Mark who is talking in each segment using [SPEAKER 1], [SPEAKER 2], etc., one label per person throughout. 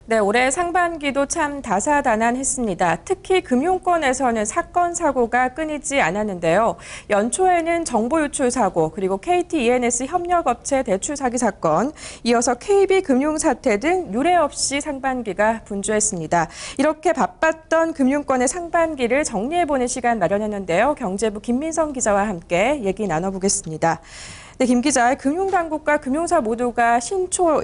[SPEAKER 1] 네, 올해 상반기도 참 다사다난했습니다. 특히 금융권에서는 사건, 사고가 끊이지 않았는데요. 연초에는 정보 유출 사고, 그리고 KT E&S 협력업체 대출 사기 사건, 이어서 KB금융 사태 등 유례 없이 상반기가 분주했습니다. 이렇게 바빴던 금융권의 상반기를 정리해보는 시간 마련했는데요. 경제부 김민성 기자와 함께 얘기 나눠보겠습니다. 네, 김 기자, 금융당국과 금융사 모두가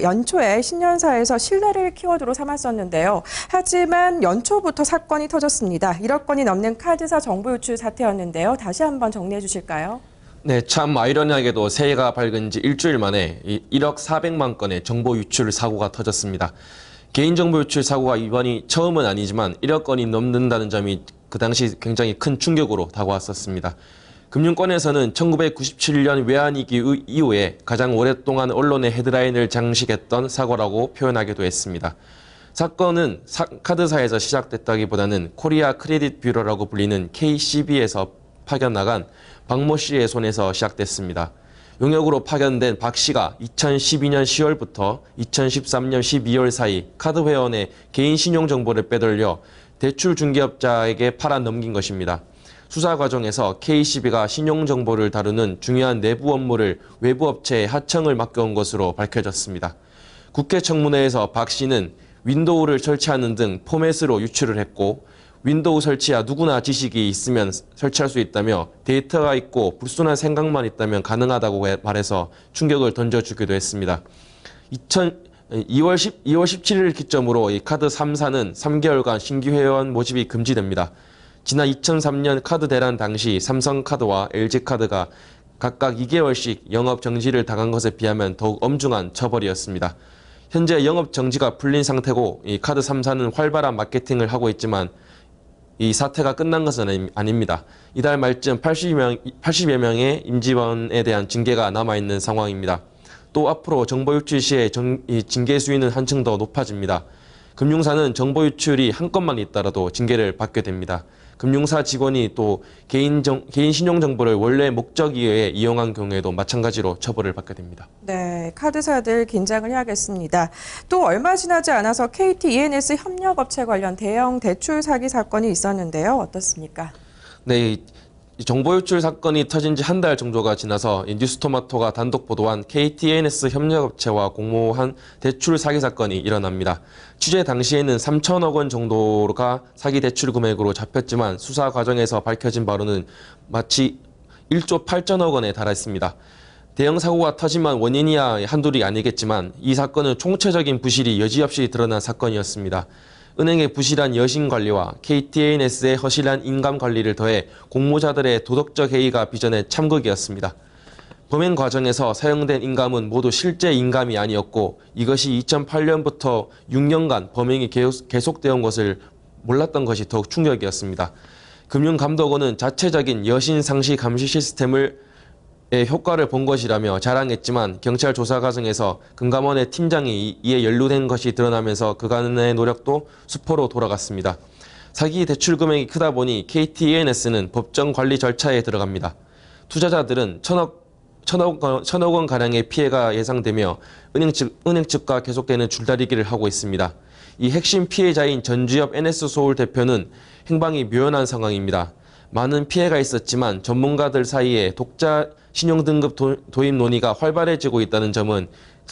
[SPEAKER 1] 연초에 신년사에서 신뢰를 키워드로 삼았었는데요. 하지만 연초부터 사건이 터졌습니다. 1억 건이 넘는 카드사 정보 유출 사태였는데요. 다시 한번 정리해 주실까요?
[SPEAKER 2] 네, 참 아이러니하게도 새해가 밝은 지 일주일 만에 1억 400만 건의 정보 유출 사고가 터졌습니다. 개인정보 유출 사고가 이번이 처음은 아니지만 1억 건이 넘는다는 점이 그 당시 굉장히 큰 충격으로 다가왔었습니다. 금융권에서는 1997년 외환위기 이후에 가장 오랫동안 언론의 헤드라인을 장식했던 사고라고 표현하기도 했습니다. 사건은 카드사에서 시작됐다기보다는 코리아 크레딧 뷰러라고 불리는 KCB에서 파견 나간 박모 씨의 손에서 시작됐습니다. 용역으로 파견된 박 씨가 2012년 10월부터 2013년 12월 사이 카드 회원의 개인 신용 정보를 빼돌려 대출 중개업자에게 팔아 넘긴 것입니다. 수사 과정에서 KCB가 신용정보를 다루는 중요한 내부 업무를 외부 업체에 하청을 맡겨온 것으로 밝혀졌습니다. 국회 청문회에서 박 씨는 윈도우를 설치하는 등 포맷으로 유출을 했고 윈도우 설치야 누구나 지식이 있으면 설치할 수 있다며 데이터가 있고 불순한 생각만 있다면 가능하다고 말해서 충격을 던져주기도 했습니다. 2월 17일 기점으로 이 카드 3사는 3개월간 신규 회원 모집이 금지됩니다. 지난 2003년 카드 대란 당시 삼성카드와 LG카드가 각각 2개월씩 영업 정지를 당한 것에 비하면 더욱 엄중한 처벌이었습니다. 현재 영업 정지가 풀린 상태고 이 카드 3사는 활발한 마케팅을 하고 있지만 이 사태가 끝난 것은 아닙니다. 이달 말쯤 80여 명의 임직원에 대한 징계가 남아있는 상황입니다. 또 앞으로 정보 유출 시에 징계 수위는 한층 더 높아집니다. 금융사는 정보 유출이 한 건만 있더라도 징계를 받게 됩니다. 금융사 직원이 또 개인 신용 정보를 원래 목적 이외에 이용한 경우에도 마찬가지로 처벌을 받게 됩니다.
[SPEAKER 1] 네, 카드사들 긴장을 해야겠습니다. 또 얼마 지나지 않아서 KT E&S 협력업체 관련 대형 대출 사기 사건이 있었는데요. 어떻습니까?
[SPEAKER 2] 네, 이 정보 유출 사건이 터진 지 한 달 정도가 지나서 뉴스토마토가 단독 보도한 KT E&S 협력업체와 공모한 대출 사기 사건이 일어납니다. 취재 당시에는 3천억 원 정도가 사기 대출 금액으로 잡혔지만 수사 과정에서 밝혀진 바로는 마치 1조 8천억 원에 달했습니다. 대형 사고가 터지만 원인이야 한둘이 아니겠지만 이 사건은 총체적인 부실이 여지없이 드러난 사건이었습니다. 은행의 부실한 여신 관리와 KT E&S의 허실한 인감 관리를 더해 공모자들의 도덕적 해이가 빚어낸 참극이었습니다. 범행 과정에서 사용된 인감은 모두 실제 인감이 아니었고 이것이 2008년부터 6년간 범행이 계속되어 온 것을 몰랐던 것이 더욱 충격이었습니다. 금융감독원은 자체적인 여신 상시 감시 시스템의 효과를 본 것이라며 자랑했지만 경찰 조사 과정에서 금감원의 팀장이 이에 연루된 것이 드러나면서 그간의 노력도 수포로 돌아갔습니다. 사기 대출 금액이 크다 보니 KT E&S는 법정 관리 절차에 들어갑니다. 투자자들은 천억 원 가량의 피해가 예상되며 은행 측과 계속되는 줄다리기를 하고 있습니다. 이 핵심 피해자인 전주엽 NS서울 대표는 행방이 묘연한 상황입니다. 많은 피해가 있었지만 전문가들 사이에 독자 신용등급 도입 논의가 활발해지고 있다는 점은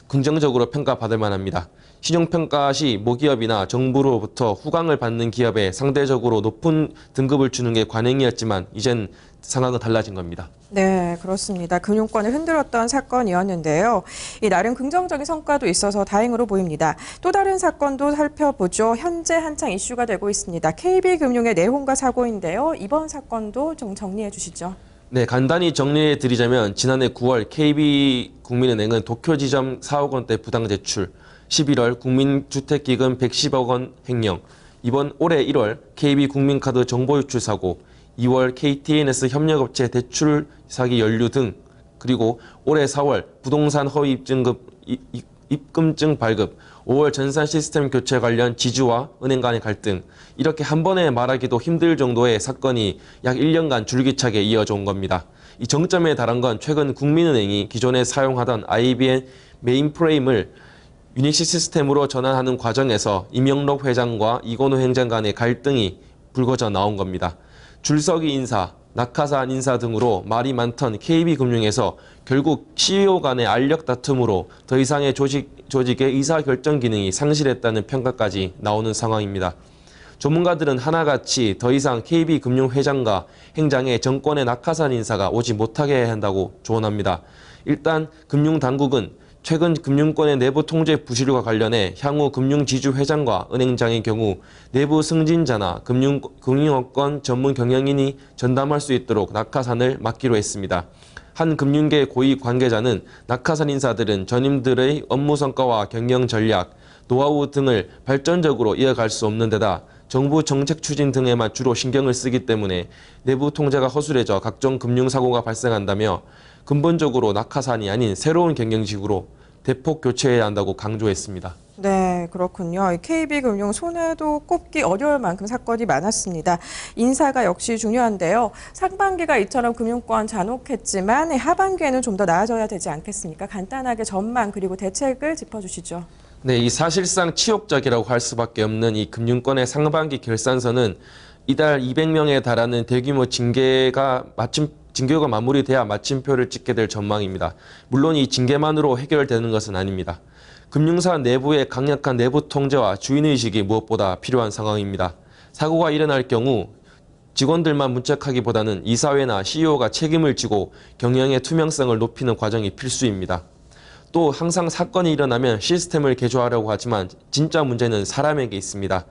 [SPEAKER 2] 긍정적으로 평가받을 만합니다. 신용평가 시 모기업이나 정부로부터 후광을 받는 기업에 상대적으로 높은 등급을 주는 게 관행이었지만 이젠 상황은 달라진 겁니다.
[SPEAKER 1] 네, 그렇습니다. 금융권을 흔들었던 사건이었는데요. 나름 긍정적인 성과도 있어서 다행으로 보입니다. 또 다른 사건도 살펴보죠. 현재 한창 이슈가 되고 있습니다. KB금융의 내홍과 사고인데요. 이번 사건도 좀 정리해 주시죠.
[SPEAKER 2] 네, 간단히 정리해 드리자면 지난해 9월 KB국민은행은 도쿄지점 4억 원대 부당대출, 11월 국민주택기금 110억 원 횡령, 이번 올해 1월 KB국민카드 정보유출 사고, 2월 KT E&S 협력업체 대출 사기 연루 등, 그리고 올해 4월 부동산 허위 입금증 발급, 5월 전산 시스템 교체 관련 지주와 은행 간의 갈등, 이렇게 한 번에 말하기도 힘들 정도의 사건이 약 1년간 줄기차게 이어져 온 겁니다. 이 정점에 달한 건 최근 국민은행이 기존에 사용하던 IBM 메인프레임을 유니시 시스템으로 전환하는 과정에서 이명록 회장과 이건우 행장 간의 갈등이 불거져 나온 겁니다. 줄서기 인사, 낙하산 인사 등으로 말이 많던 KB금융에서 결국 CEO 간의 알력 다툼으로 더 이상의 조직의 의사결정 기능이 상실했다는 평가까지 나오는 상황입니다. 전문가들은 하나같이 더 이상 KB금융 회장과 행장의 정권의 낙하산 인사가 오지 못하게 해야 한다고 조언합니다. 일단 금융당국은 최근 금융권의 내부 통제 부실과 관련해 향후 금융지주 회장과 은행장의 경우 내부 승진자나 금융업권 전문 경영인이 전담할 수 있도록 낙하산을 맡기로 했습니다. 한 금융계 고위 관계자는 낙하산 인사들은 전임들의 업무 성과와 경영 전략, 노하우 등을 발전적으로 이어갈 수 없는 데다 정부 정책 추진 등에만 주로 신경을 쓰기 때문에 내부 통제가 허술해져 각종 금융사고가 발생한다며 근본적으로 낙하산이 아닌 새로운 경영식으로 대폭 교체해야 한다고 강조했습니다.
[SPEAKER 1] 네, 그렇군요. KB금융 손에도 꼽기 어려울 만큼 사건이 많았습니다. 인사가 역시 중요한데요. 상반기가 이처럼 금융권 잔혹했지만 하반기에는 좀 더 나아져야 되지 않겠습니까? 간단하게 전망 그리고 대책을 짚어주시죠.
[SPEAKER 2] 네, 이 사실상 치욕적이라고 할 수밖에 없는 이 금융권의 상반기 결산서는 이달 200명에 달하는 대규모 징계가 마무리돼야 마침표를 찍게 될 전망입니다. 물론 이 징계만으로 해결되는 것은 아닙니다. 금융사 내부의 강력한 내부 통제와 주인의식이 무엇보다 필요한 상황입니다. 사고가 일어날 경우 직원들만 문책하기보다는 이사회나 CEO가 책임을 지고 경영의 투명성을 높이는 과정이 필수입니다. 또 항상 사건이 일어나면 시스템을 개조하려고 하지만 진짜 문제는 사람에게 있습니다.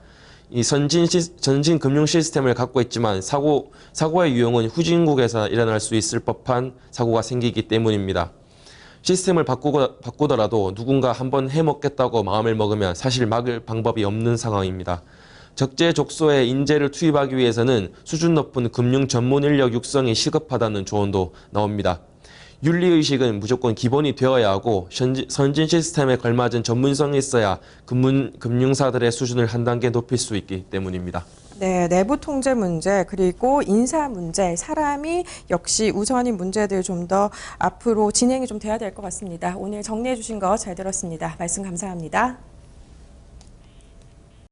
[SPEAKER 2] 이 전신 금융 시스템을 갖고 있지만 사고의 유형은 후진국에서 일어날 수 있을 법한 사고가 생기기 때문입니다. 시스템을 바꾸더라도 누군가 한번 해먹겠다고 마음을 먹으면 사실 막을 방법이 없는 상황입니다. 적재적소에 인재를 투입하기 위해서는 수준 높은 금융 전문 인력 육성이 시급하다는 조언도 나옵니다. 윤리의식은 무조건 기본이 되어야 하고 선진 시스템에 걸맞은 전문성이 있어야 금융사들의 수준을 한 단계 높일 수 있기 때문입니다.
[SPEAKER 1] 네, 내부 통제 문제 그리고 인사 문제, 사람이 역시 우선인 문제들 좀 더 앞으로 진행이 좀 돼야 될 것 같습니다. 오늘 정리해 주신 거 잘 들었습니다. 말씀 감사합니다.